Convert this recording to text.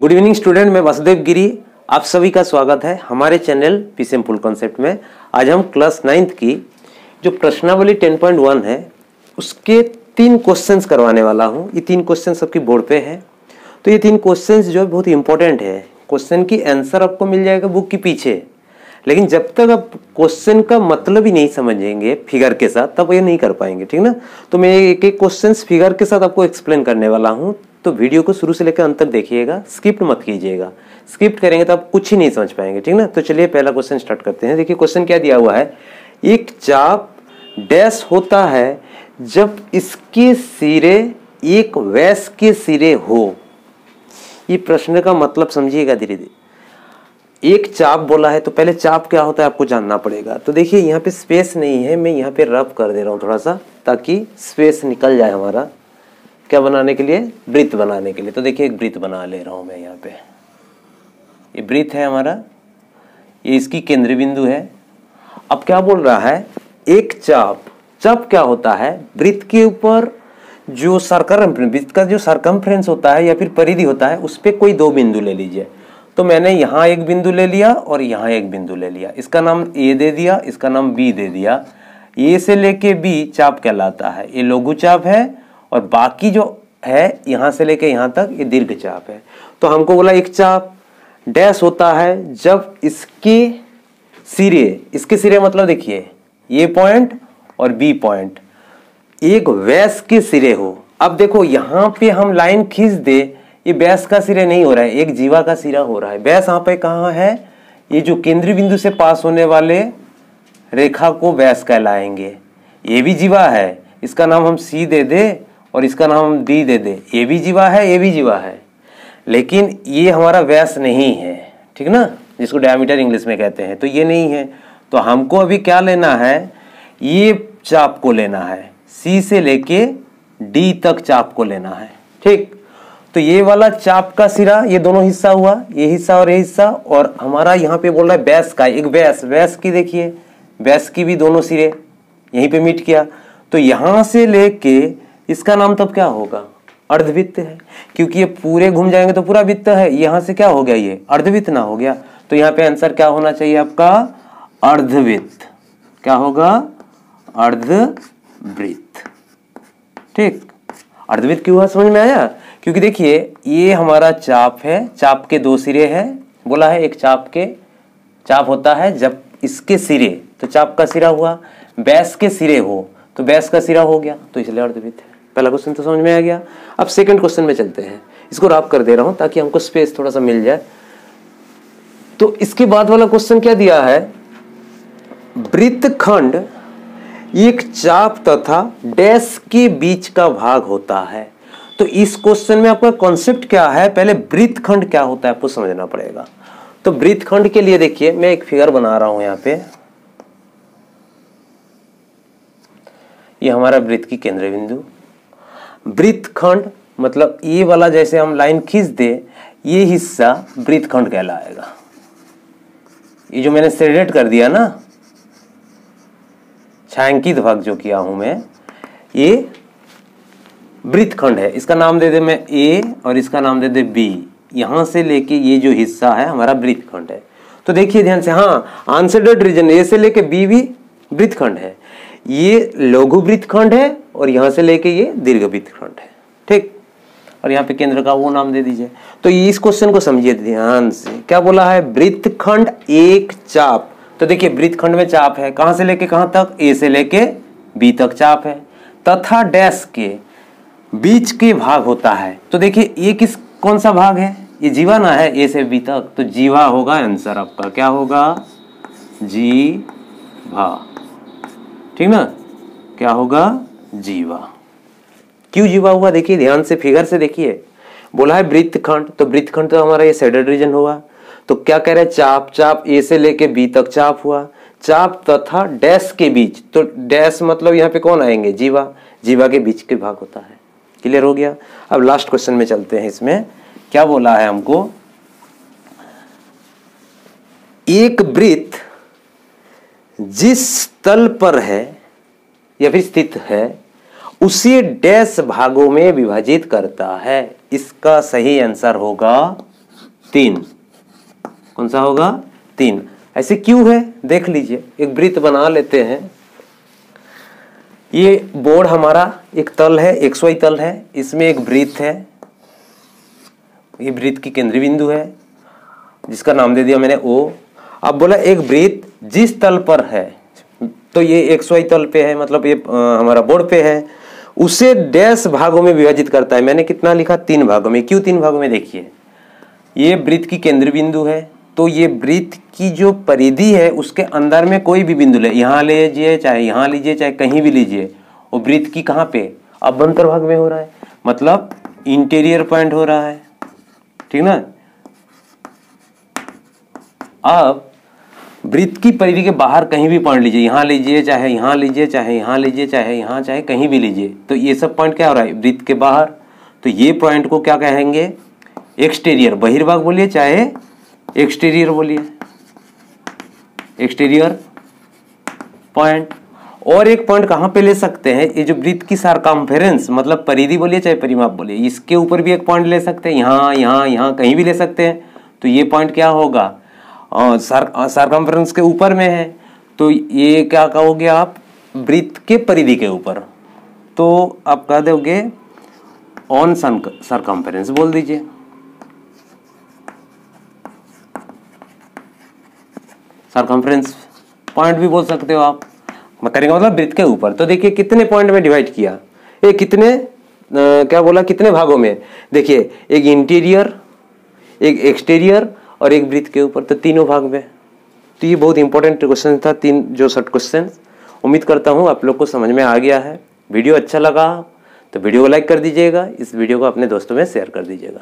Good evening student, मैं वासुदेव गिरी, आप सभी का स्वागत है हमारे चैनल पीसीएम फुल कॉन्सेप्ट में। आज हम क्लास 9th की जो प्रश्नावली 10.1 है उसके 3 क्वेश्चंस करवाने वाला हूँ। ये 3 क्वेश्चन सबकी बोर्ड पे है, तो ये 3 क्वेश्चंस जो है बहुत ही इंपॉर्टेंट है। क्वेश्चन की आंसर आपको मिल जाएगा बुक के पीछे, लेकिन जब तक आप क्वेश्चन का मतलब ही नहीं समझेंगे फिगर के साथ तब ये नहीं कर पाएंगे, ठीक ना। तो मैं एक एक क्वेश्चन फिगर के साथ आपको एक्सप्लेन करने वाला हूँ, तो वीडियो को शुरू से लेकर अंत तक देखिएगा, स्किप मत कीजिएगा। स्किप करेंगे तो आप कुछ ही नहीं समझ पाएंगे, ठीक ना। तो चलिए पहला क्वेश्चन स्टार्ट करते हैं। देखिए क्वेश्चन क्या दिया हुआ है, एक चाप डैश होता है जब इसके सिरे एक व्यास के सिरे हो। ये प्रश्न का मतलब समझिएगा धीरे धीरे। एक चाप बोला है तो पहले चाप क्या होता है आपको जानना पड़ेगा। तो देखिए यहाँ पे स्पेस नहीं है, मैं यहाँ पे रब कर दे रहा हूँ थोड़ा सा ताकि स्पेस निकल जाए हमारा, क्या बनाने के लिए, वृत्त बनाने के लिए। तो देखिए एक वृत्त बना ले रहा हूँ मैं यहाँ पे, ये वृत्त है हमारा, ये इसकी केंद्र बिंदु है। अब क्या बोल रहा है, एक चाप क्या होता है, वृत्त के ऊपर जो वृत्त का जो सरकमफ्रेंस होता है या फिर परिधि होता है उस पर कोई 2 बिंदु ले लीजिए। तो मैंने यहाँ एक बिंदु ले लिया और यहाँ एक बिंदु ले लिया, इसका नाम ए दे दिया, इसका नाम बी दे दिया। ए से लेके बी चाप कहलाता है, ये लघु चाप है, और बाकी जो है यहाँ से लेके यहाँ तक ये दीर्घ चाप है। तो हमको बोला एक चाप डैश होता है जब इसके सिरे मतलब देखिए ये पॉइंट और बी पॉइंट एक व्यास के सिरे हो। अब देखो यहाँ पे हम लाइन खींच दे, ये व्यास का सिरे नहीं हो रहा है, एक जीवा का सिरा हो रहा है। व्यास यहाँ पे कहाँ है, ये जो केंद्रीय बिंदु से पास होने वाले रेखा को व्यास कहलाएंगे। ये भी जीवा है, इसका नाम हम सी दे दे और इसका नाम हम डी दे दे। ये भी जीवा है, ये भी जीवा है, लेकिन ये हमारा व्यास नहीं है, ठीक ना, जिसको डायमीटर इंग्लिश में कहते हैं। तो ये नहीं है, तो हमको अभी क्या लेना है, ये चाप को लेना है, सी से लेके डी तक चाप को लेना है, ठीक। तो ये वाला चाप का सिरा, ये दोनों हिस्सा हुआ, ये हिस्सा और ये हिस्सा, और हमारा यहाँ पे बोल रहा है व्यास का, एक व्यास की देखिए, व्यास की भी दोनों सिरे यहीं पे मीट किया। तो यहाँ से लेके इसका नाम तब क्या होगा, अर्धवृत्त है, क्योंकि ये पूरे घूम जाएंगे तो पूरा वृत्त है। यहाँ से क्या हो गया, ये अर्धवृत्त ना हो गया। तो यहाँ पे आंसर क्या होना चाहिए आपका, अर्धवृत्त। क्या होगा, अर्धवृत्त, ठीक। अर्धवृत्त क्यों हुआ समझ में आया, क्योंकि देखिए ये हमारा चाप है, चाप के 2 सिरे हैं, बोला है एक चाप होता है जब इसके सिरे, तो चाप का सिरा हुआ, व्यास के सिरे हो तो व्यास का सिरा हो गया, तो इसलिए अर्धवृत्त है। पहला क्वेश्चन तो समझ में आ गया। अब सेकंड क्वेश्चन में चलते हैं, इसको रब कर दे रहा हूं ताकि हमको स्पेस थोड़ा सा मिल जाए। तो इसके बाद वाला क्वेश्चन क्या दिया है, वृत्तखंड एक चाप तथा डैश के बीच का भाग होता है। तो इस क्वेश्चन में आपका कॉन्सेप्ट क्या है, पहले वृत्तखंड क्या होता है आपको समझना पड़ेगा। तो वृत्तखंड के लिए देखिए मैं एक फिगर बना रहा हूं यहाँ पे, ये हमारा वृत्त की केंद्र बिंदु। वृत्तखंड मतलब ये वाला, जैसे हम लाइन खींच दे, ये हिस्सा वृत्तखंड कहलाएगा। ये जो मैंने शेडेड कर दिया ना, छायांकित भाग जो किया हूं मैं, ये वृत्तखंड है। इसका नाम दे दे मैं ए और इसका नाम दे दे बी। यहां से लेके ये जो हिस्सा है हमारा वृत्तखंड है। तो देखिए ध्यान से, हाँ अनशेडेड रीजन ए से लेके बी भी वृत्तखंड है, ये लघु वृत्तखंड है, और यहां से लेके ये दीर्घ वृत्तखंड है, ठीक। और यहाँ पे केंद्र का वो नाम दे दीजिए। तो इस क्वेश्चन को समझिए ध्यान से, क्या बोला है, वृत्तखंड एक चाप। तो देखिए वृत्तखंड में चाप है, कहां से लेके कहां तक, ए से लेके बी तक चाप है, तथा डैश के बीच के भाग होता है। तो देखिए ये कौन सा भाग है, ये जीवा ना है, ए से बी तक, तो जीवा होगा आंसर आपका। क्या होगा, जीवा, ठीक ना, क्या होगा, जीवा। क्यों जीवा हुआ, देखिए ध्यान से फिगर से देखिए, बोला है वृत्तखंड, तो वृत्तखंड तो हमारा ये शेडेड रीजन होगा। तो क्या कह रहे हैं, चाप ए से लेके बी तक चाप हुआ, चाप तथा डैश के बीच, तो डैश मतलब यहाँ पे कौन आएंगे, जीवा के बीच के भाग होता है। क्लियर हो गया। अब लास्ट क्वेश्चन में चलते हैं। इसमें क्या बोला है हमको, एक वृत्त जिस तल पर है या फिर स्थित है उसे डैश भागों में विभाजित करता है। इसका सही आंसर होगा 3। कौन सा होगा? 3। ऐसे क्यों है देख लीजिए। एक वृत्त बना लेते हैं। ये बोर्ड हमारा एक तल है, XY तल है, इसमें एक वृत्त है। ये वृत्त की केंद्रीय बिंदु है जिसका नाम दे दिया मैंने O। अब बोला एक वृत्त जिस तल पर है, तो ये XY तल पे है, मतलब ये हमारा बोर्ड पे है, उसे डैश भागों में विभाजित करता है। मैंने कितना लिखा? 3 भागों में। क्यों 3 भागों में? देखिए, ये वृत्त की केंद्रीय बिंदु है, तो ये वृत्त की जो परिधि है उसके अंदर में कोई भी बिंदु ले, यहाँ ले लीजिए, चाहे यहाँ लीजिए, चाहे कहीं भी लीजिए, वो वृत्त की कहाँ पे? अभ्यंतर भाग में हो रहा है, मतलब इंटीरियर पॉइंट हो रहा है, ठीक ना। अब वृत्त की परिधि के बाहर कहीं भी पॉइंट लीजिए, यहाँ लीजिए, चाहे यहाँ लीजिए, चाहे यहाँ लीजिए, चाहे यहाँ, चाहे कहीं भी लीजिए, तो ये सब पॉइंट क्या हो रहा है? वृत्त के बाहर। तो ये पॉइंट को क्या कहेंगे? एक्सटीरियर, बहिर्भाग बोलिए चाहे एक्सटीरियर बोलिए, एक्सटीरियर पॉइंट। और एक पॉइंट कहाँ पे ले सकते हैं? ये जो वृत्त की सरकमफेरेंस, मतलब परिधि बोलिए चाहे परिमाप बोलिए, इसके ऊपर भी एक पॉइंट ले सकते हैं, यहाँ यहाँ यहाँ कहीं भी ले सकते हैं। तो ये पॉइंट क्या होगा? सरकमफेरेंस के ऊपर में है, तो ये क्या कहोगे आप? वृत्त के परिधि के ऊपर। तो आप कह दोगे ऑन सरकमफेरेंस बोल दीजिए। सरकमफेरेंस पॉइंट भी बोल सकते हो आप, मैं करेंगे मतलब वृत्त के ऊपर। तो देखिए कितने पॉइंट में डिवाइड किया, ये कितने क्या बोला, कितने भागों में? देखिए, एक इंटीरियर, एक एक्सटीरियर और एक वृत्त के ऊपर, तो तीनों भाग में। तो ये बहुत इंपॉर्टेंट क्वेश्चन था, 3 जो शॉर्ट क्वेश्चन। उम्मीद करता हूँ आप लोग को समझ में आ गया है। वीडियो अच्छा लगा तो वीडियो को लाइक कर दीजिएगा, इस वीडियो को अपने दोस्तों में शेयर कर दीजिएगा।